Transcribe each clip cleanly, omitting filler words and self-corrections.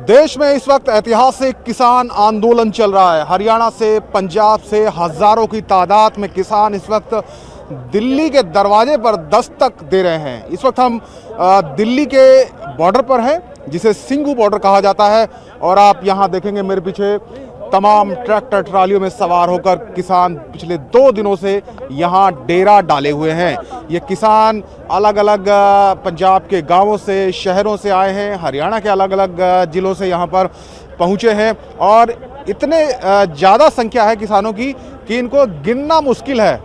देश में इस वक्त ऐतिहासिक किसान आंदोलन चल रहा है। हरियाणा से, पंजाब से हजारों की तादाद में किसान इस वक्त दिल्ली के दरवाजे पर दस्तक दे रहे हैं। इस वक्त हम दिल्ली के बॉर्डर पर हैं, जिसे सिंघू बॉर्डर कहा जाता है। और आप यहां देखेंगे मेरे पीछे तमाम ट्रैक्टर ट्रालियों में सवार होकर किसान पिछले 2 दिनों से यहां डेरा डाले हुए हैं। ये किसान अलग अलग पंजाब के गांवों से, शहरों से आए हैं, हरियाणा के अलग अलग जिलों से यहां पर पहुंचे हैं। और इतने ज़्यादा संख्या है किसानों की कि इनको गिनना मुश्किल है।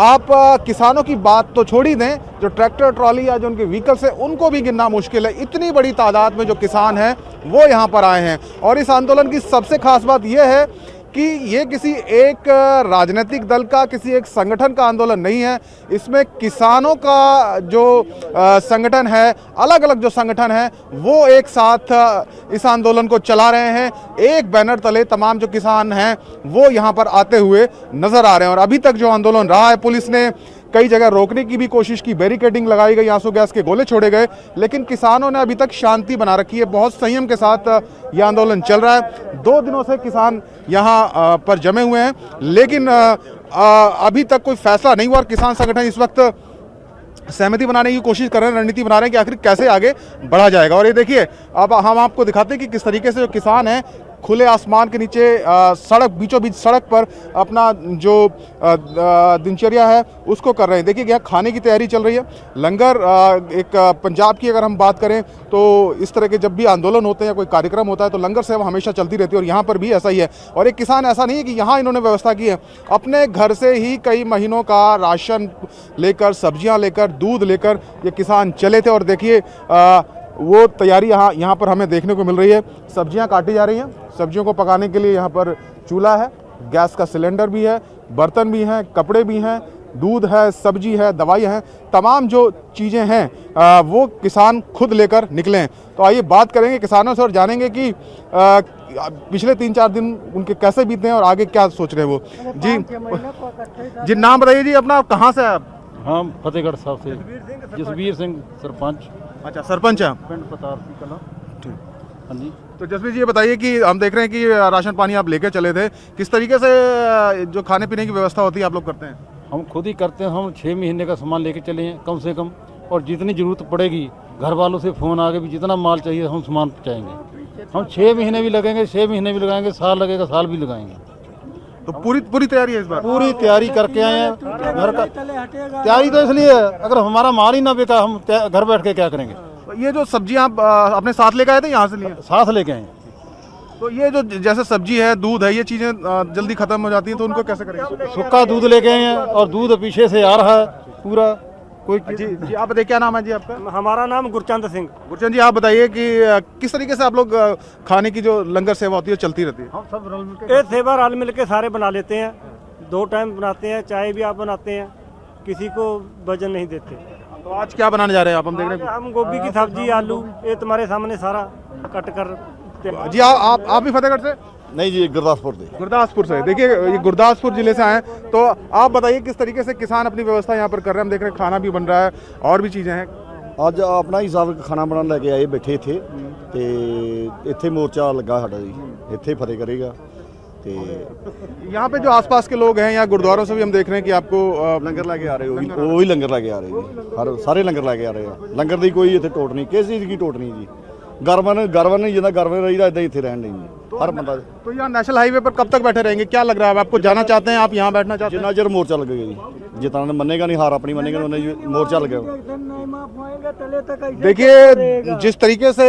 आप किसानों की बात तो छोड़ ही दें, जो ट्रैक्टर ट्रॉली या जो उनके व्हीकल्स हैं उनको भी गिनना मुश्किल है। इतनी बड़ी तादाद में जो किसान हैं वो यहाँ पर आए हैं। और इस आंदोलन की सबसे खास बात यह है कि ये किसी एक राजनीतिक दल का, किसी एक संगठन का आंदोलन नहीं है। इसमें किसानों का जो संगठन है, अलग अलग जो संगठन है, वो एक साथ इस आंदोलन को चला रहे हैं। एक बैनर तले तमाम जो किसान हैं वो यहाँ पर आते हुए नजर आ रहे हैं। और अभी तक जो आंदोलन रहा है, पुलिस ने कई जगह रोकने की भी कोशिश की, बैरिकेडिंग लगाई गई, आंसू गैस के गोले छोड़े गए, लेकिन किसानों ने अभी तक शांति बना रखी है। बहुत संयम के साथ यह आंदोलन चल रहा है। 2 दिनों से किसान यहाँ पर जमे हुए हैं, लेकिन अभी तक कोई फैसला नहीं हुआ। और किसान संगठन इस वक्त सहमति बनाने की कोशिश कर रहे हैं, रणनीति बना रहे हैं कि आखिर कैसे आगे बढ़ा जाएगा। और ये देखिए, अब हम आपको दिखाते हैं कि किस तरीके से जो किसान हैं खुले आसमान के नीचे सड़क, बीचों बीच सड़क पर अपना जो दिनचर्या है उसको कर रहे हैं। देखिए यहाँ खाने की तैयारी चल रही है। लंगर, एक पंजाब की अगर हम बात करें तो इस तरह के जब भी आंदोलन होते हैं या कोई कार्यक्रम होता है तो लंगर सेवा हमेशा चलती रहती है। और यहाँ पर भी ऐसा ही है। और एक किसान ऐसा नहीं है कि यहाँ इन्होंने व्यवस्था की है, अपने घर से ही कई महीनों का राशन लेकर, सब्जियाँ लेकर, दूध लेकर ये किसान चले थे। और देखिए वो तैयारी यहाँ पर हमें देखने को मिल रही है। सब्जियां काटी जा रही हैं। सब्जियों को पकाने के लिए यहाँ पर चूल्हा है, गैस का सिलेंडर भी है, बर्तन भी हैं, कपड़े भी हैं, दूध है, सब्जी है, दवाई है, तमाम जो चीज़ें हैं वो किसान खुद लेकर निकले हैं। तो आइए बात करेंगे किसानों से और जानेंगे कि पिछले 3-4 दिन उनके कैसे बीते हैं और आगे क्या सोच रहे हैं वो। जी नाम बताइए जी अपना, कहाँ से आप? हाँ, फतेहगढ़ साहब से जसवीर सिंह, सरपंच। अच्छा, सरपंच हैं पिंड पतारसी कला। ठीक। हाँ जी। तो जसवीर जी ये बताइए कि हम देख रहे हैं कि राशन पानी आप लेके चले थे, किस तरीके से जो खाने पीने की व्यवस्था होती है आप लोग करते हैं? हम खुद ही करते हैं। हम 6 महीने का सामान लेके चले हैं कम से कम। और जितनी ज़रूरत पड़ेगी, घर वालों से फ़ोन आगे भी जितना माल चाहिए हम सामान पहुँचाएंगे। हम 6 महीने भी लगेंगे, 6 महीने भी लगाएंगे, साल लगेगा, साल भी लगाएंगे। तो पूरी तैयारी है इस बार? पूरी तैयारी करके आए हैं। घर का तैयारी तो इसलिए है, अगर हमारा माल ही ना बिका हम घर बैठ के क्या करेंगे। तो ये जो सब्जियां आप अपने साथ लेके आए थे, यहाँ से लिए? साथ लेके आए। तो ये जो जैसे सब्जी है, दूध है, ये चीज़ें जल्दी खत्म हो जाती हैं, तो उनको कैसे करेंगे? सूखा दूध लेके आए हैं और दूध पीछे से आ रहा है पूरा। कोई जी आप बताइए, क्या नाम है जी आपका? हमारा नाम गुरचंद सिंह। गुरचंद जी आप बताइए कि किस तरीके से आप लोग खाने की जो लंगर सेवा होती है चलती रहती है? हम सब रल मिल ये सेवा रल मिल के सारे बना लेते हैं। 2 टाइम बनाते हैं, चाय भी आप बनाते हैं, किसी को वजन नहीं देते। तो आज क्या बनाने जा रहे हैं आप? हम देख रहे हैं हम गोभी की सब्जी, आलू, ये तुम्हारे सामने सारा कट कर। जी आप भी फतेहगढ़ से? नहीं जी, गुरदासपुर से। देखिए ये गुरदासपुर जिले से आए हैं, तो आप बताइए किस तरीके से किसान अपनी व्यवस्था यहाँ पर कर रहे हैं? हम देख रहे हैं खाना भी बन रहा है और भी चीज़ें हैं। ਅੱਜ ਆਪਣਾ ਹੀ ਸਾਹਿਬ ਖਾਣਾ ਬਣਾਉਣ ਲੈ ਕੇ ਆਏ ਬੈਠੇ ਇੱਥੇ ਤੇ ਇੱਥੇ ਮੋਰਚਾ ਲੱਗਾ ਸਾਡਾ ਜੀ, ਇੱਥੇ ਫਤਿਹ ਕਰੇਗਾ। ਤੇ यहाँ पे जो आसपास के लोग हैं या गुरुद्वारों से भी हम देख रहे हैं कि आपको ਲੰਗਰ ਲੈ ਕੇ ਆ ਰਹੇ ਉਹ ਹੀ ਲੰਗਰ ਲੈ ਕੇ ਆ ਰਹੇ ਜੀ। ਸਾਰੇ ਲੰਗਰ ਲੈ ਕੇ ਆ ਰਹੇ ਆ। ਲੰਗਰ ਦੀ ਕੋਈ ਇੱਥੇ ਟੋਟ ਨਹੀਂ, ਕਿਸੇ ਚੀਜ਼ ਦੀ ਟੋਟ ਨਹੀਂ ਜੀ। ਗਰਵਨ ਨਹੀਂ ਜਿੰਦਾ ਗਰਵਨ ਰਹੀਦਾ ਇਦਾਂ ਇੱਥੇ ਰਹਿਣ ਨਹੀਂ ਜੀ ਹਰ ਬੰਦਾ। तो यहाँ नेशनल हाईवे पर कब तक बैठे रहेंगे? क्या लग रहा है आपको? जाना चाहते हैं आप? यहाँ बैठना चाहते हैं? ਜਿੰਨਾ ਚਿਰ ਮੋਰਚਾ ਲੱਗੇਗਾ ਜੀ, ਜਿतना ਮੰਨੇਗਾ ਨਹੀਂ, ਹਾਰ ਆਪਣੀ ਮੰਨੇਗਾ ਉਹਨੇ ਮੋਰਚਾ ਲੱਗੇਗਾ। देखिए जिस तरीके से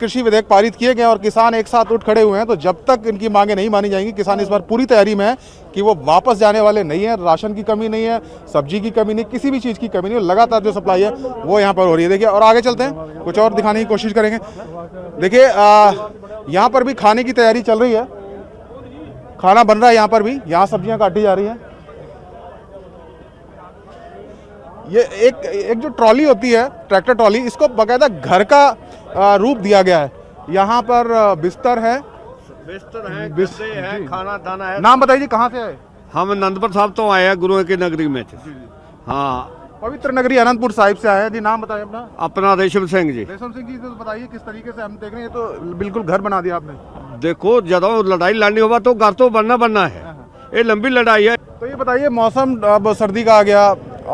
कृषि विधेयक पारित किए गए और किसान एक साथ उठ खड़े हुए हैं, तो जब तक इनकी मांगे नहीं मानी जाएंगी, किसान इस बार पूरी तैयारी में है कि वो वापस जाने वाले नहीं है। राशन की कमी नहीं है, सब्जी की कमी नहीं, किसी भी चीज़ की कमी नहीं है। लगातार जो सप्लाई है वो यहाँ पर हो रही है। देखिए और आगे चलते हैं, कुछ और दिखाने की कोशिश करेंगे। देखिए यहाँ पर भी खाने की तैयारी चल रही है, खाना बन रहा है यहाँ पर भी। यहाँ सब्जियाँ काटी जा रही हैं। ये एक जो ट्रॉली होती है, ट्रैक्टर ट्रॉली, इसको बाकायदा घर का रूप दिया गया है। यहाँ पर बिस्तर है, गद्दे हैं, खाना दाना है। नाम बताइए कहाँ से आए? हम आनंदपुर साहब तो आए हैं, गुरुओं की नगरी में। हाँ, पवित्र नगरी अनंतपुर साहिब से आए हैं जी, नाम बताइए अपना। अपना रेशम सिंह जी। रेशम सिंह जी, तो बताइए किस तरीके से हम देख रहे हैं, ये तो बिल्कुल घर बना दिया आपने। देखो ਜਦੋਂ लड़ाई लड़नी होगा तो घर तो बनना है, ये लंबी लड़ाई है। तो ये बताइए, मौसम अब सर्दी का आ गया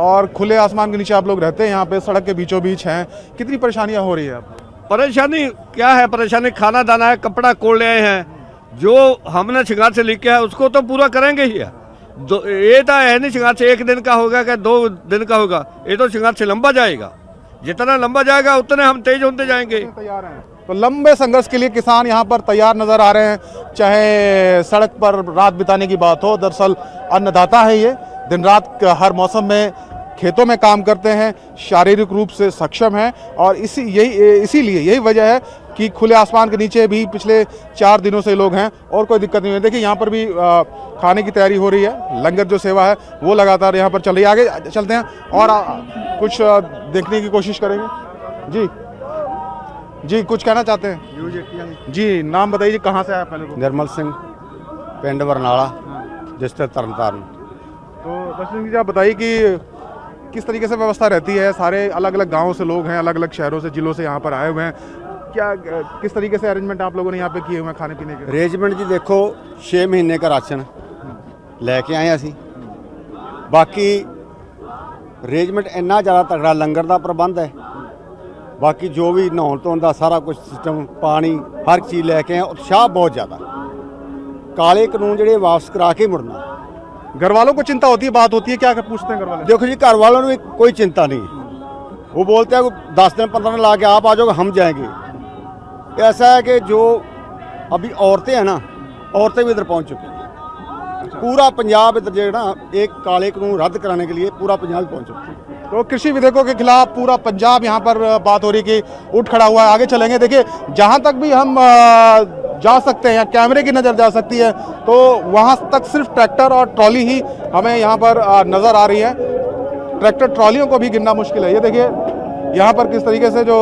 और खुले आसमान के नीचे आप लोग रहते हैं, यहाँ पे सड़क के बीचों बीच हैं, कितनी परेशानियाँ हो रही है आपको? परेशानी क्या है, परेशानी खाना दाना है, कपड़ा कोल ले आए हैं, जो हमने शिंगार से लिख के है उसको तो पूरा करेंगे ही है। ये तो है नहीं शिंगार से 1 दिन का होगा क्या 2 दिन का होगा, ये तो शिंगार से लंबा जाएगा, जितना लंबा जाएगा उतने हम तेज होते जाएंगे। तैयार हैं तो लंबे संघर्ष के लिए किसान यहाँ पर तैयार नजर आ रहे हैं, चाहे सड़क पर रात बिताने की बात हो। दरअसल अन्नदाता है ये, दिन रात हर मौसम में खेतों में काम करते हैं, शारीरिक रूप से सक्षम हैं और इसीलिए यही वजह है कि खुले आसमान के नीचे भी पिछले 4 दिनों से लोग हैं और कोई दिक्कत नहीं है। देखिए यहाँ पर भी खाने की तैयारी हो रही है, लंगर जो सेवा है वो लगातार यहाँ पर चल रही है। आगे चलते हैं और कुछ देखने की कोशिश करेंगे। जी कुछ कहना चाहते हैं जी? नाम बताइए, कहाँ से आया पहले? निर्मल सिंह, पिंड बरनाला, डिस्ट्रिक्ट तरनताਰਨ। तो दर्शन सिंह जी, आप बताइए कि किस तरीके से व्यवस्था रहती है? सारे अलग अलग गांवों से लोग हैं, अलग अलग शहरों से, जिलों से यहाँ पर आए हुए हैं, क्या किस तरीके से अरेंजमेंट आप लोगों ने यहाँ पे किए हुए हैं खाने पीने के? अरेंजमेंट जी देखो, 6 महीने का राशन लेके आए असी। बाकी अरेंजमेंट इन्ना ज़्यादा तगड़ा, लंगर का प्रबंध है, बाकी जो भी नहाउण धोण का सारा कुछ सिस्टम, पानी, हर चीज़ लेके आए। उत्साह बहुत ज़्यादा, काले कानून ਜਿਹੜੇ वापस करा के मुड़ना। घर वालों को चिंता होती है, बात होती है, क्या पूछते हैं घर वाले? देखो जी, घर वालों में कोई चिंता नहीं, वो बोलते हैं 10 दिन 15 दिन ला के आप आ जाओगे, हम जाएंगे। ऐसा है कि जो अभी औरतें हैं ना, औरतें भी इधर पहुंच चुकी हैं। पूरा पंजाब इधर जो है ना, एक काले कानून रद्द कराने के लिए पूरा पंजाब पहुंच चुका है। तो कृषि विधेयकों के खिलाफ पूरा पंजाब यहाँ पर बात हो रही कि उठ खड़ा हुआ है। आगे चलेंगे, देखिए जहाँ तक भी हम जा सकते हैं, कैमरे की नज़र जा सकती है, तो वहाँ तक सिर्फ ट्रैक्टर और ट्रॉली ही हमें यहाँ पर नज़र आ रही है। ट्रैक्टर ट्रॉलियों को भी गिनना मुश्किल है। ये देखिए यहाँ पर किस तरीके से जो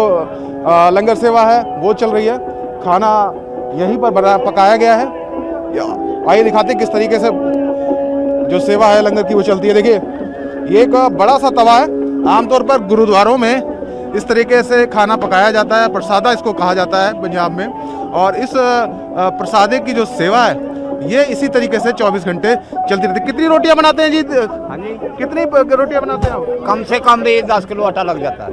लंगर सेवा है वो चल रही है, खाना यहीं पर पकाया गया है। आइए दिखाते हैं किस तरीके से जो सेवा है लंगर की वो चलती है। देखिए ये एक बड़ा सा तवा है, आमतौर पर गुरुद्वारों में इस तरीके से खाना पकाया जाता है, प्रसादा इसको कहा जाता है पंजाब में। और इस प्रसादे की जो सेवा है ये इसी तरीके से 24 घंटे चलती रहती है। कितनी रोटियां बनाते हैं जी? हाँ जी, कितनी रोटियां बनाते हैं आप? कम से कम भी 10 किलो आटा लग जाता है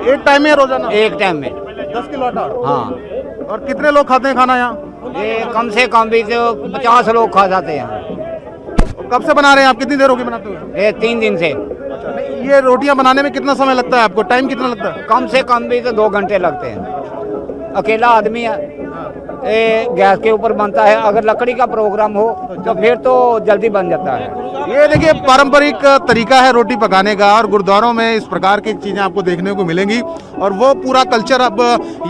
एक टाइम में, रोजाना एक टाइम में। 10 किलो आटा? हाँ, और कितने लोग खाते हैं खाना यहाँ? ये कम से कम भी तो 50 लोग खा जाते हैं। कब से बना रहे हैं आप? कितनी देर होगी बनाते हुए? ये 3 दिन से। ये रोटियां बनाने में कितना समय लगता है आपको? टाइम कितना लगता है? कम से कम भी तो 2 घंटे लगते हैं। अकेला आदमी है, ये गैस के ऊपर बनता है। अगर लकड़ी का प्रोग्राम हो तो फिर तो जल्दी बन जाता है। ये देखिए पारंपरिक तरीका है रोटी पकाने का, और गुरुद्वारों में इस प्रकार की चीज़ें आपको देखने को मिलेंगी। और वो पूरा कल्चर अब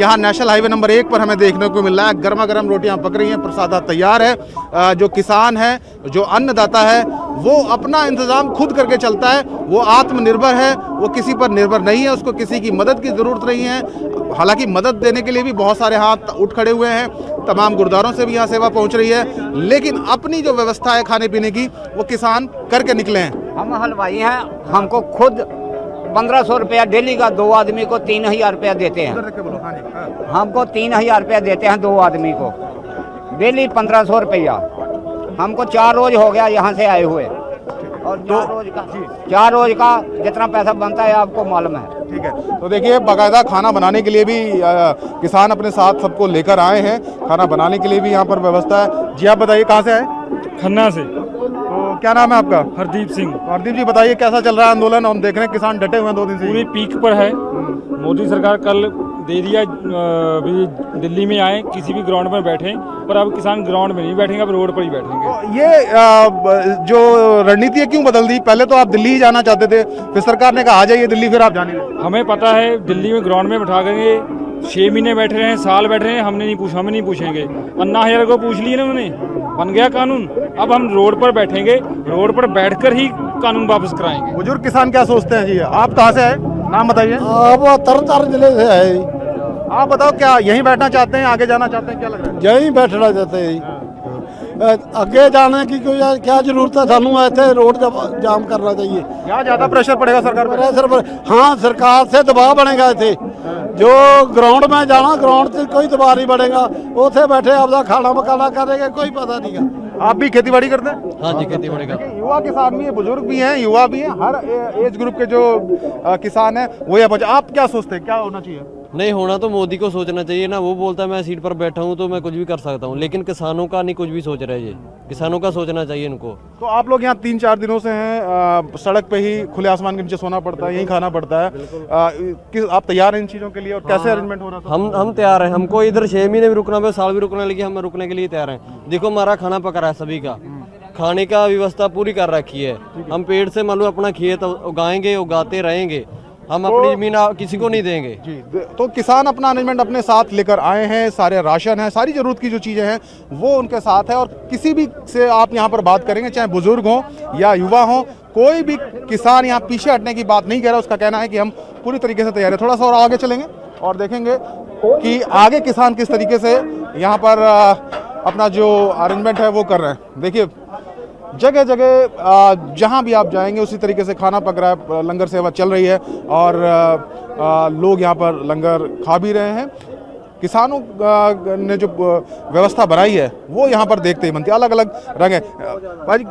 यहाँ नेशनल हाईवे नंबर 1 पर हमें देखने को मिल रहा है। गर्मा गर्म रोटियाँ पक रही हैं, प्रसादा तैयार है। जो किसान है, जो अन्नदाता है, वो अपना इंतज़ाम खुद करके चलता है, वो आत्मनिर्भर है, वो किसी पर निर्भर नहीं है, उसको किसी की मदद की ज़रूरत नहीं है। हालांकि मदद देने के लिए भी बहुत सारे हाथ उठ खड़े हुए हैं, तमाम गुरुद्वारों से भी यहाँ सेवा पहुँच रही है, लेकिन अपनी जो व्यवस्था है खाने पीने की वो किसान करके निकले हैं। हम हलवाई हैं, हमको खुद 1500 रुपया डेली का, 2 आदमी को 3000 रुपया देते हैं। हमको 3000 रुपया देते हैं 2 आदमी को, डेली 1500 रुपया। हमको 4 रोज हो गया यहाँ से आए हुए, और 4 रोज का जितना पैसा बनता है आपको मालूम है। ठीक है, तो देखिए बाकायदा खाना बनाने के लिए भी किसान अपने साथ सबको लेकर आए हैं। खाना बनाने के लिए भी यहाँ पर व्यवस्था है। जी आप बताइए, कहाँ से आए? खन्ना से। तो क्या नाम है आपका? हरदीप सिंह। हरदीप जी बताइए, कैसा चल रहा है आंदोलन? हम देख रहे हैं किसान डटे हुए हैं 2 दिन से। पूरी पीक पर है। मोदी सरकार कल दे दिया भी दिल्ली में आए, किसी भी ग्राउंड में बैठें, पर अब किसान ग्राउंड में नहीं बैठेंगे, अब रोड पर ही बैठेंगे। ये जो रणनीति है क्यों बदल दी? पहले तो आप दिल्ली ही जाना चाहते थे, फिर सरकार ने कहा आ जाइए दिल्ली, फिर आप जाने। हमें पता है दिल्ली में ग्राउंड में बैठा करेंगे, 6 महीने बैठ रहे हैं, साल बैठ रहे हैं, हमें नहीं पूछेंगे। अन्ना हज़ारे को पूछ लिए ना उन्होंने, बन गया कानून। अब हम रोड पर बैठेंगे, रोड पर बैठकर ही कानून वापस कराएंगे। बुजुर्ग किसान क्या सोचते हैं जी? आप कहाँ से आए, नाम बताइए? वो तरनताਰਨ जिले से है। आप बताओ, क्या यहीं बैठना चाहते हैं, आगे जाना चाहते हैं, क्या लग रहा है? यहीं बैठना चाहते हैं। ਅੱਗੇ ਜਾਣੇ की कोई क्या जरूरत है सानू इतने रोड जाम करना चाहिए। यहाँ ज़्यादा प्रेशर पड़ेगा सरकार पर। प्रेशर पर हाँ सरकार से दबाव बनेगा इतने जो ग्राउंड में जाना ग्राउंड से कोई दबाव नहीं बनेगा उसे बैठे अपना खाना पकाना करेंगे कोई पता नहीं है। आप भी खेती बाड़ी करते हैं? हाँ जी खेती बाड़ी का युवा किसान भी है, बुजुर्ग भी हैं, युवा भी हैं, हर एज ग्रुप के जो किसान हैं वो यहाँ पहुंचे। आप क्या सोचते हैं क्या होना चाहिए? नहीं होना तो मोदी को सोचना चाहिए ना। वो बोलता है मैं सीट पर बैठा हूँ तो मैं कुछ भी कर सकता हूँ, लेकिन किसानों का नहीं कुछ भी सोच रहे ये। किसानों का सोचना चाहिए इनको। तो आप लोग यहाँ 3-4 दिनों से हैं, सड़क पे ही खुले आसमान के नीचे सोना पड़ता है, यहीं खाना पड़ता है। आप तैयार हैं इन चीज़ों के लिए और कैसे अरेंजमेंट हो रहा है? हम तैयार हैं। हमको इधर 6 महीने भी रुकना पड़े, साल भी रुकना, लेकिन हम रुकने के लिए तैयार हैं। देखो हमारा खाना पका रहा है, सभी का खाने का व्यवस्था पूरी कर रखी है। हम पेड़ से मान लो अपना खेत उगाएंगे, उगाते रहेंगे। हम अपनी जमीन किसी को नहीं देंगे जी। तो किसान अपना अरेंजमेंट अपने साथ लेकर आए हैं, सारे राशन है, सारी जरूरत की जो चीज़ें हैं वो उनके साथ है। और किसी भी से आप यहाँ पर बात करेंगे, चाहे बुजुर्ग हो या युवा हो, कोई भी किसान यहाँ पीछे हटने की बात नहीं कह रहा। उसका कहना है कि हम पूरी तरीके से तैयार है। थोड़ा सा और आगे चलेंगे और देखेंगे कि आगे किसान किस तरीके से यहाँ पर अपना जो अरेंजमेंट है वो कर रहे हैं। देखिए जगह जगह जहाँ भी आप जाएंगे उसी तरीके से खाना पक रहा है, लंगर सेवा चल रही है और लोग यहाँ पर लंगर खा भी रहे हैं। किसानों ने जो व्यवस्था बनाई है वो यहाँ पर देखते ही बनती है। अलग अलग रंग है। भाई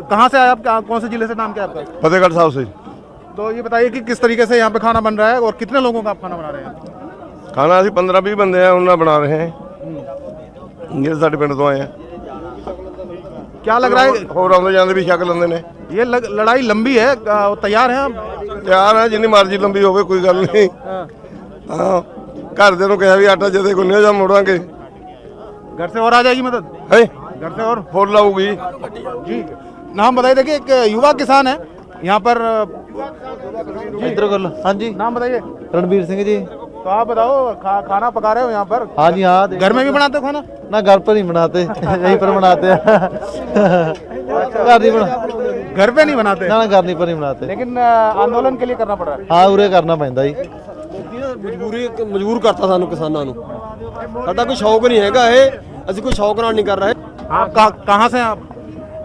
कहाँ से आए आप, कौन से जिले से, नाम क्या है आपका? फतेहगढ़ साहब से। तो ये बताइए कि किस तरीके से यहाँ पे खाना बन रहा है और कितने लोगों का आप खाना बना रहे हैं? खाना अभी 15-20 बंदे हैं उन्हें बना रहे हैं। ये साढ़े पिंड तो आए हैं। क्या लग रहा है और आते जाते भी शक लेंदे ने। ये लड़ाई लंबी है, तैयार हैं आप? तैयार है, जिन्नी मर्जी लंबी होवे कोई गल नहीं। हाँ घर दे कहा भी आटा जदे को नहीं जा मोड़ांगे। घर से और आ जाएगी मदद है, घर से और फुल आऊगी जी। नाम बताइए। देखिए एक युवा किसान है यहाँ पर। इधर कर लो। हाँ जी नाम बताइए। रणबीर सिंह जी। तो आप बताओ खाना पका रहे हो यहाँ पर? हाँ जी हाँ। घर में भी बनाते हो खाना? ना घर पर नहीं बनाते यहीं पर बनाते हैं। घर नहीं बना, घर पे नहीं बनाते? ना घर नहीं पर नहीं बनाते, लेकिन आंदोलन के लिए करना पड़ रहा है। हाँ उरे करना पैंदा जी। ਮਜਬੂਰ ਕਰਤਾ ਸਾਨੂੰ ਕਿਸਾਨਾਂ ਨੂੰ। ਸਾਡਾ ਕੋਈ ਸ਼ੌਕ ਨਹੀਂ ਹੈਗਾ ਇਹ, ਅਸੀਂ ਕੋਈ ਸ਼ੌਕ ਨਾਲ ਨਹੀਂ ਕਰ ਰਹੇ। आप कहाँ से हैं आप?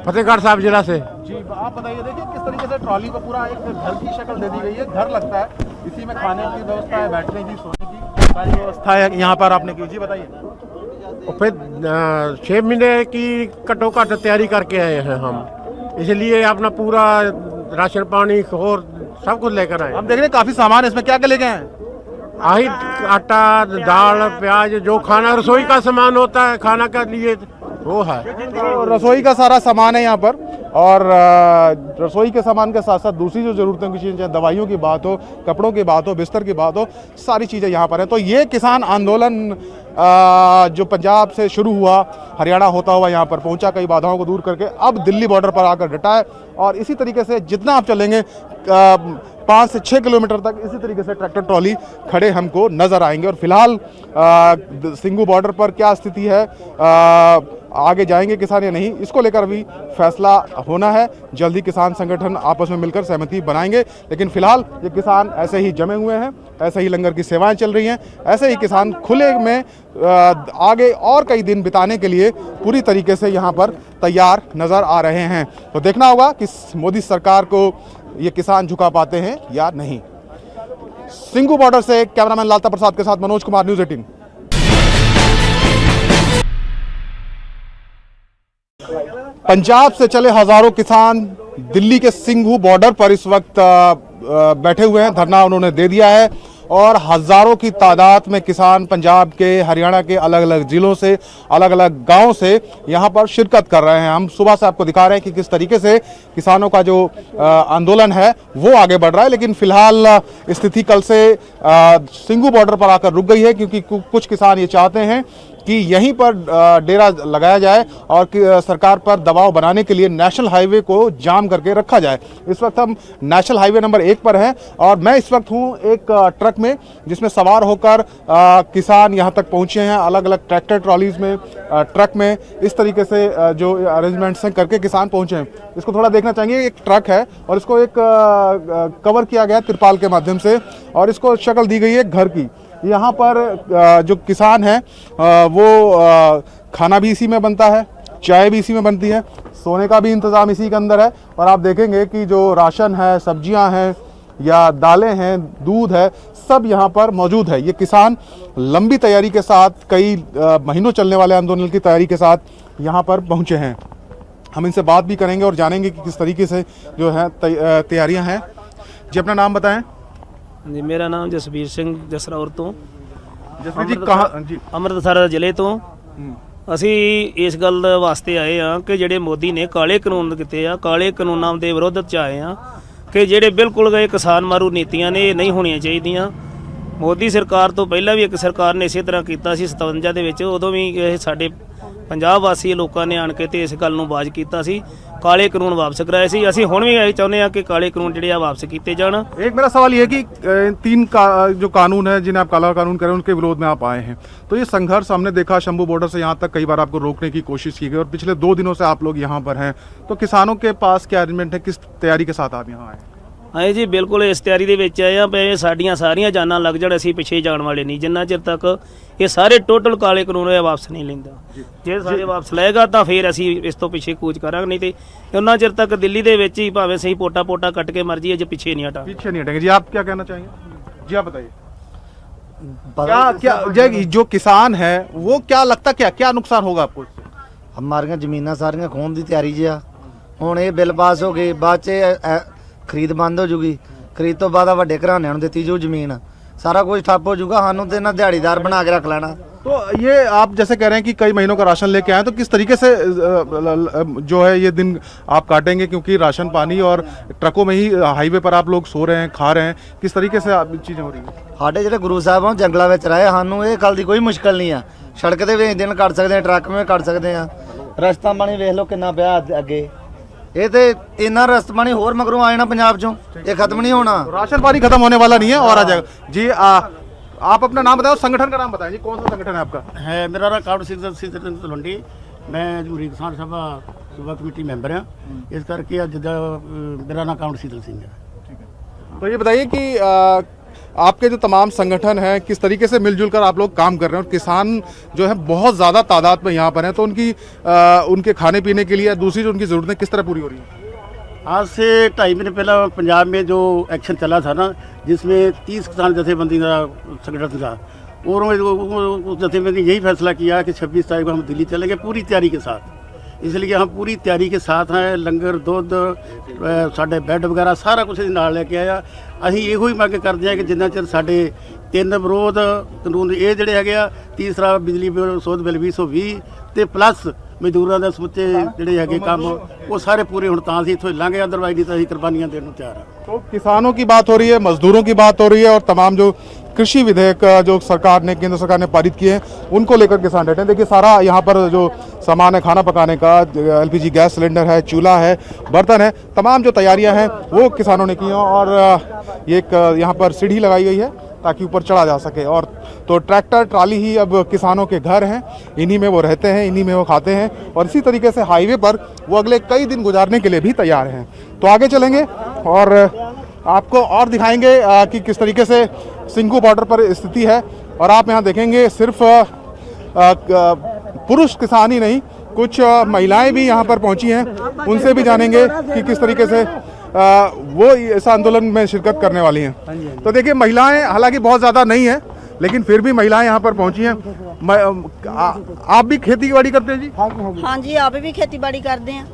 फतेहगढ़ साहब जिला से। जी आप बताइए। देखिए किस तरीके से ट्रॉली को पूरा एक घर की शक्ल दे दी गई है। घर लगता है, इसी में खाने की व्यवस्था है, बैठने की, सोने की सारी व्यवस्था है यहाँ पर आपने की। जी बताइए। फिर 6 महीने की घट्टो घट्ट तैयारी करके आए हैं हम, इसलिए अपना पूरा राशन पानी और सब कुछ लेकर आए। हम देख रहे हैं काफी सामान है, इसमें क्या क्या लेके आए हैं? आही आटा दाल प्याज जो खाना रसोई का सामान होता है खाना के लिए वो है। तो रसोई का सारा सामान है यहाँ पर। और रसोई के सामान के साथ साथ दूसरी जो ज़रूरतों की चीज़ें, चाहे दवाइयों की बात हो, कपड़ों की बात हो, बिस्तर की बात हो, सारी चीज़ें यहाँ पर हैं। तो ये किसान आंदोलन जो पंजाब से शुरू हुआ, हरियाणा होता हुआ यहाँ पर पहुँचा, कई बाधाओं को दूर करके अब दिल्ली बॉर्डर पर आकर डटा है। और इसी तरीके से जितना आप चलेंगे 5 से 6 किलोमीटर तक इसी तरीके से ट्रैक्टर ट्रॉली खड़े हमको नज़र आएंगे। और फिलहाल सिंगू बॉर्डर पर क्या स्थिति है, आगे जाएंगे किसान या नहीं, इसको लेकर अभी फैसला होना है। जल्दी किसान संगठन आपस में मिलकर सहमति बनाएंगे। लेकिन फिलहाल ये किसान ऐसे ही जमे हुए हैं, ऐसे ही लंगर की सेवाएं चल रही हैं, ऐसे ही किसान खुले में आगे और कई दिन बिताने के लिए पूरी तरीके से यहाँ पर तैयार नज़र आ रहे हैं। तो देखना होगा कि मोदी सरकार को ये किसान झुका पाते हैं या नहीं। सिंगू बॉर्डर से कैमरामैन लालता प्रसाद के साथ मनोज कुमार, न्यूज़ 18। पंजाब से चले हजारों किसान दिल्ली के सिंघू बॉर्डर पर इस वक्त बैठे हुए हैं। धरना उन्होंने दे दिया है और हजारों की तादाद में किसान पंजाब के, हरियाणा के अलग अलग जिलों से, अलग अलग गांवों से यहां पर शिरकत कर रहे हैं। हम सुबह से आपको दिखा रहे हैं कि किस तरीके से किसानों का जो आंदोलन है वो आगे बढ़ रहा है। लेकिन फिलहाल स्थिति कल से सिंघू बॉर्डर पर आकर रुक गई है, क्योंकि कुछ किसान ये चाहते हैं कि यहीं पर डेरा लगाया जाए और सरकार पर दबाव बनाने के लिए नेशनल हाईवे को जाम करके रखा जाए। इस वक्त हम नेशनल हाईवे नंबर 1 पर हैं और मैं इस वक्त हूं एक ट्रक में, जिसमें सवार होकर किसान यहां तक पहुंचे हैं। अलग अलग ट्रैक्टर ट्रॉलीज में, ट्रक में इस तरीके से जो अरेंजमेंट्स हैं करके किसान पहुंचे हैं। इसको थोड़ा देखना चाहेंगे। एक ट्रक है और इसको एक कवर किया गया तिरपाल के माध्यम से और इसको शक्ल दी गई है घर की। यहाँ पर जो किसान हैं वो खाना भी इसी में बनता है, चाय भी इसी में बनती है, सोने का भी इंतज़ाम इसी के अंदर है। और आप देखेंगे कि जो राशन है, सब्जियां हैं या दालें हैं, दूध है, सब यहाँ पर मौजूद है। ये किसान लंबी तैयारी के साथ, कई महीनों चलने वाले आंदोलन की तैयारी के साथ यहाँ पर पहुँचे हैं। हम इनसे बात भी करेंगे और जानेंगे कि किस तरीके से जो है तैयारियाँ हैं। जी, अपना नाम बताएं। जी, मेरा नाम जसबीर सिंह जसरौर तो। जसबीर जी, कहाँ जी? ਅੰਮ੍ਰਿਤਸਰ ਜ਼ਿਲ੍ਹੇ ਤੋਂ ਅਸੀਂ ਇਸ ਗੱਲ ਵਾਸਤੇ ਆਏ ਆ ਕਿ ਜਿਹੜੇ ਮੋਦੀ ਨੇ ਕਾਲੇ ਕਾਨੂੰਨ ਕੀਤੇ ਆ, ਕਾਲੇ ਕਾਨੂੰਨਾਂ ਦੇ ਵਿਰੋਧ ਚ ਆਏ ਆ ਕਿ ਜਿਹੜੇ ਬਿਲਕੁਲ ਗਏ ਕਿਸਾਨ ਮਾਰੂ ਨੀਤੀਆਂ ਨੇ, ਇਹ ਨਹੀਂ ਹੋਣੀਆਂ ਚਾਹੀਦੀਆਂ। ਮੋਦੀ ਸਰਕਾਰ ਤੋਂ ਪਹਿਲਾਂ ਵੀ ਇੱਕ ਸਰਕਾਰ ਨੇ ਇਸੇ ਤਰ੍ਹਾਂ ਕੀਤਾ ਸੀ 57 ਦੇ ਵਿੱਚ, ਉਦੋਂ ਵੀ ਇਹ ਸਾਡੇ ਪੰਜਾਬ ਵਾਸੀ ਲੋਕਾਂ ਨੇ ਆਣ ਕੇ ਤੇ ਇਸ ਗੱਲ ਨੂੰ ਬਾਜ਼ ਕੀਤਾ ਸੀ, काले कानून वापस कराए सी। ਅਸੀਂ ਹੁਣ ਵੀ ਇਹ ਚਾਹੁੰਦੇ ਆ कि काले कानून ਜਿਹੜੇ ਆ वापस ਕੀਤੇ ਜਾਣ। एक मेरा सवाल ये है कि तीन जो कानून है जिन्हें आप काला कानून करें, उनके विरोध में आप आए हैं, तो ये संघर्ष हमने देखा शंभू बॉर्डर से यहाँ तक कई बार आपको रोकने की कोशिश की गई और पिछले 2 दिनों से आप लोग यहाँ पर हैं, तो किसानों के पास क्या अरेंजमेंट है, किस तैयारी के साथ आप यहाँ आए? ਆਏ ਜੀ ਬਿਲਕੁਲ ਇਸ ਤਿਆਰੀ ਦੇ ਵਿੱਚ ਆਏ ਆ ਪਏ ਸਾਡੀਆਂ ਸਾਰੀਆਂ ਜਾਨਾਂ ਲੱਗ ਜਾਣ, ਅਸੀਂ ਪਿੱਛੇ ਜਾਣ ਵਾਲੇ ਨਹੀਂ ਜਿੰਨਾ ਚਿਰ ਤੱਕ ਇਹ ਸਾਰੇ ਟੋਟਲ ਕਾਲੇ ਕਾਨੂੰਨ ਇਹ ਵਾਪਸ ਨਹੀਂ ਲੈਂਦਾ। ਜੇ ਸਾਰੇ ਵਾਪਸ ਲਏਗਾ ਤਾਂ ਫਿਰ ਅਸੀਂ ਇਸ ਤੋਂ ਪਿੱਛੇ ਕੂਚ ਕਰਾਂਗੇ, नहीं तो ਉਹਨਾਂ ਚਿਰ ਤੱਕ ਦਿੱਲੀ ਦੇ ਵਿੱਚ ਹੀ ਭਾਵੇਂ ਸਹੀ ਪੋਟਾ ਪੋਟਾ ਕੱਟ ਕੇ ਮਰ ਜਾਈਏ, ਜੇ ਪਿੱਛੇ नहीं हटा पीछे नहीं हटेंगे। जी, आप क्या कहना चाहेंगे? जी, आप बताइए। क्या जय जो किसान है वो क्या लगता, क्या नुकसान होगा आपको? हमारियां जमीनां सारियां खोण की तैयारी ज आ। हुण ये बिल पास हो गए, बाद च खरीद बंद हो जूगी, खरीद तो बाद वड्डे घराणिਆਂ ਨੂੰ ਦਿੱਤੀ जो जमीन, सारा कुछ ठप हो जूगा, सानू तो इन्हां दिहाड़ीदार बना के रख लेना। तो ये आप जैसे कह रहे हैं कि कई महीनों का राशन लेके आए, तो किस तरीके से जो है ये दिन आप काटेंगे, क्योंकि राशन पानी और ट्रकों में ही हाईवे पर आप लोग सो रहे हैं, खा रहे हैं, किस तरीके से चीज़ें हो रही है? ਸਾਡੇ ਜਿਹੜੇ ਗੁਰੂ ਸਾਹਿਬ ਆ ਜੰਗਲਾਂ ਵਿੱਚ ਰਹੇ, ਸਾਨੂੰ ਇਹ ਗੱਲ ਦੀ ਕੋਈ ਮੁਸ਼ਕਲ ਨਹੀਂ ਆ। ਸੜਕ ਦੇ ਵਿੱਚ ਦਿਨ ਕੱਢ ਸਕਦੇ ਆ, ਟਰੱਕ ਵਿੱਚ ਕੱਢ ਸਕਦੇ ਆ। ਰਸਤਾ ਪਾਣੀ ਵੇਖ ਲਓ ਕਿੰਨਾ ਪਿਆ ਅੱਗੇ, ਇਹ ਤੇ ਇੰਨਾ ਰਸਤਾ ਪਾਣੀ ਹੋਰ ਮਗਰੋਂ ਆ ਜਾਣਾ ਪੰਜਾਬ ਚੋਂ, ਇਹ ਖਤਮ नहीं होना। राशन पानी खत्म होने वाला नहीं है और आ जाएगा। जी, आप अपना नाम बताओ, संगठन का नाम बताएं जी, कौन सा संगठन है आपका? है मेरा नाम कावड़ सिंह तलवंडी, मैं जमहूरी किसान सभा सूबा कमेटी मैंबर हाँ, इस करके अज मेरा नाम कावड़ शीतल सिंह है। तो ये बताइए कि आपके जो तमाम संगठन हैं किस तरीके से मिलजुल कर आप लोग काम कर रहे हैं, और किसान जो है बहुत ज़्यादा तादाद में यहाँ पर हैं, तो उनके खाने पीने के लिए दूसरी जो उनकी ज़रूरतें किस तरह पूरी हो रही हैं? आज से 2.5 महीने पहला पंजाब में जो एक्शन चला था ना, जिसमें 30 किसान जथेबंदी का संगठन था, और उस जथेबंदी ने यही फैसला किया कि 26 तारीख को हम दिल्ली चलेंगे पूरी तैयारी के साथ। इसलिए हम पूरी तैयारी के साथ हैं, लंगर दुध साढ़े बैड वगैरह सारा कुछ नाल लेके आया। ਅਸੀਂ ਇਹੋ ਹੀ ਮੰਗ ਕਰਦੇ ਹਾਂ ਕਿ ਜਿੰਨਾ ਚਿਰ ਸਾਡੇ 3 ਵਿਰੋਧ ਕਾਨੂੰਨ ਇਹ ਜਿਹੜੇ ਹੈਗੇ ਆ, ਤੀਸਰਾ ਬਿਜਲੀ ਬਿੱਲ ਸੋਧ ਬਿੱਲ 2020 ਤੇ ਪਲੱਸ ਮਜ਼ਦੂਰਾਂ ਦੇ ਸਮੁੱਚੇ ਜਿਹੜੇ ਹੈਗੇ ਕੰਮ, ਉਹ ਸਾਰੇ ਪੂਰੇ ਹੁਣ ਤਾਂ ਅਸੀਂ ਇੱਥੋਂ ਹਿੱਲਾਂਗੇ, ਅਦਰਵਾਈਜ਼ ਨਹੀਂ ਤਾਂ ਅਸੀਂ ਕੁਰਬਾਨੀਆਂ ਦੇਣ ਨੂੰ ਤਿਆਰ ਹਾਂ। तो किसानों की बात हो रही है, मजदूरों की बात हो रही है, और तमाम जो कृषि विधेयक जो सरकार ने, केंद्र सरकार ने पारित किए हैं, उनको लेकर किसान डटे हैं। देखिए सारा यहाँ पर जो सामान है खाना पकाने का, LPG गैस सिलेंडर है, चूल्हा है, बर्तन है, तमाम जो तैयारियाँ हैं वो किसानों ने की हैं। और ये एक यहाँ पर सीढ़ी लगाई गई है ताकि ऊपर चढ़ा जा सके, और तो ट्रैक्टर ट्राली ही अब किसानों के घर हैं, इन्हीं में वो रहते हैं, इन्हीं में वो खाते हैं, और इसी तरीके से हाईवे पर वो अगले कई दिन गुजारने के लिए भी तैयार हैं। तो आगे चलेंगे और आपको और दिखाएंगे कि किस तरीके से सिंघू बॉर्डर पर स्थिति है। और आप यहाँ देखेंगे सिर्फ पुरुष किसान ही नहीं, कुछ महिलाएं भी यहाँ पर पहुँची हैं, उनसे भी जानेंगे कि किस तरीके से वो इस आंदोलन में शिरकत करने वाली हैं। तो देखिए महिलाएं हालांकि बहुत ज़्यादा नहीं है, लेकिन फिर भी महिलाएं यहाँ पर पहुँची हैं। आप भी खेती बाड़ी करते हैं जी? हाँ जी, आप भी खेती बाड़ी करते हैं।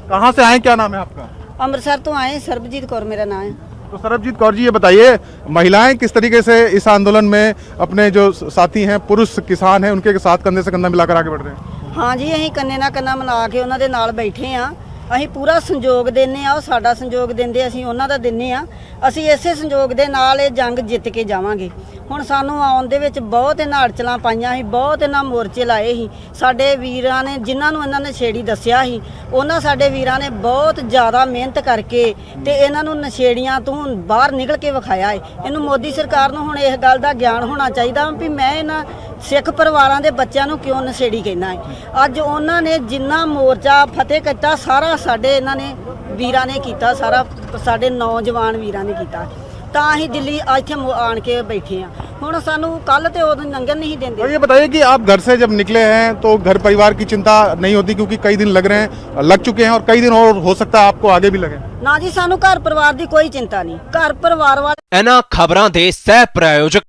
कहाँ से आए, क्या नाम है आपका? अमृतसर तो आए, सरबजीत कौर मेरा नाम है। तो सरबजीत कौर जी, ये बताइए महिलाएं किस तरीके से इस आंदोलन में अपने जो साथी हैं पुरुष किसान हैं उनके साथ कंधे से कंधा मिलाकर आगे बढ़ रहे हैं? हाँ जी, अं कन्ने ना कन्ना मिला के उन्होंने नाल बैठे हाँ, ਅਸੀਂ ਪੂਰਾ ਸੰਯੋਗ ਦਿੰਦੇ ਆ, ਉਹ ਸਾਡਾ ਸੰਯੋਗ ਦਿੰਦੇ, ਅਸੀਂ ਉਹਨਾਂ ਦਾ ਦਿੰਦੇ ਆ। ਅਸੀਂ ਇਸੇ ਸੰਯੋਗ ਦੇ ਨਾਲ ਇਹ ਜੰਗ ਜਿੱਤ ਕੇ ਜਾਵਾਂਗੇ। ਹੁਣ ਸਾਨੂੰ ਆਉਣ ਦੇ ਵਿੱਚ ਬਹੁਤ ਇਹਨਾਂ ਅੜਚਲਾਂ ਪਾਈਆਂ ਸੀ, ਬਹੁਤ ਇਹਨਾਂ ਮੋਰਚੇ ਲਾਏ ਸੀ। ਸਾਡੇ ਵੀਰਾਂ ਨੇ ਜਿਨ੍ਹਾਂ ਨੂੰ ਇਹਨਾਂ ਨੇ ਨਸ਼ੇੜੀ ਦੱਸਿਆ ਸੀ, ਉਹਨਾਂ ਸਾਡੇ ਵੀਰਾਂ ਨੇ ਬਹੁਤ ਜ਼ਿਆਦਾ ਮਿਹਨਤ ਕਰਕੇ ਤੇ ਇਹਨਾਂ ਨੂੰ ਨਸ਼ੇੜੀਆਂ ਤੋਂ ਬਾਹਰ ਨਿਕਲ ਕੇ ਵਿਖਾਇਆ ਹੈ। ਇਹਨੂੰ ਮੋਦੀ ਸਰਕਾਰ ਨੂੰ ਹੁਣ ਇਸ ਗੱਲ ਦਾ ਗਿਆਨ ਹੋਣਾ ਚਾਹੀਦਾ ਵੀ ਮੈਂ ਇਹਨਾਂ ਸਿੱਖ ਪਰਿਵਾਰਾਂ ਦੇ ਬੱਚਿਆਂ ਨੂੰ ਕਿਉਂ ਨਸ਼ੇੜੀ ਕਹਿਣਾ ਹੈ। ਅੱਜ ਉਹਨਾਂ ਨੇ ਜਿੰਨਾ ਮੋਰਚਾ ਫਤਿਹ ਕੀਤਾ ਸਾਰਾ ਸਾਡੇ ਇਹਨਾਂ ਨੇ ਵੀਰਾਂ ਨੇ ਕੀਤਾ, ਸਾਰਾ ਸਾਡੇ ਨੌਜਵਾਨ ਵੀਰਾਂ ਨੇ ਕੀਤਾ, ਤਾਂ ਅਸੀਂ ਦਿੱਲੀ ਇੱਥੇ ਆਣ ਕੇ ਬੈਠੇ ਆ। ਹੁਣ ਸਾਨੂੰ ਕੱਲ ਤੇ ਉਦੋਂ ਲੰਗਰ नहीं तो देंगे। ये बताइए कि आप घर से जब निकले हैं तो घर परिवार की चिंता नहीं होती, क्योंकि कई दिन लग रहे हैं, लग चुके हैं और कई दिन और हो सकता है आपको आगे भी लगे? ना जी, सानू घर परिवार की कोई चिंता नहीं, घर परिवार वाले। ਇਹਨਾਂ ਖਬਰਾਂ ਦੇ ਸਹਿ ਪ੍ਰਾਯੋਜਕ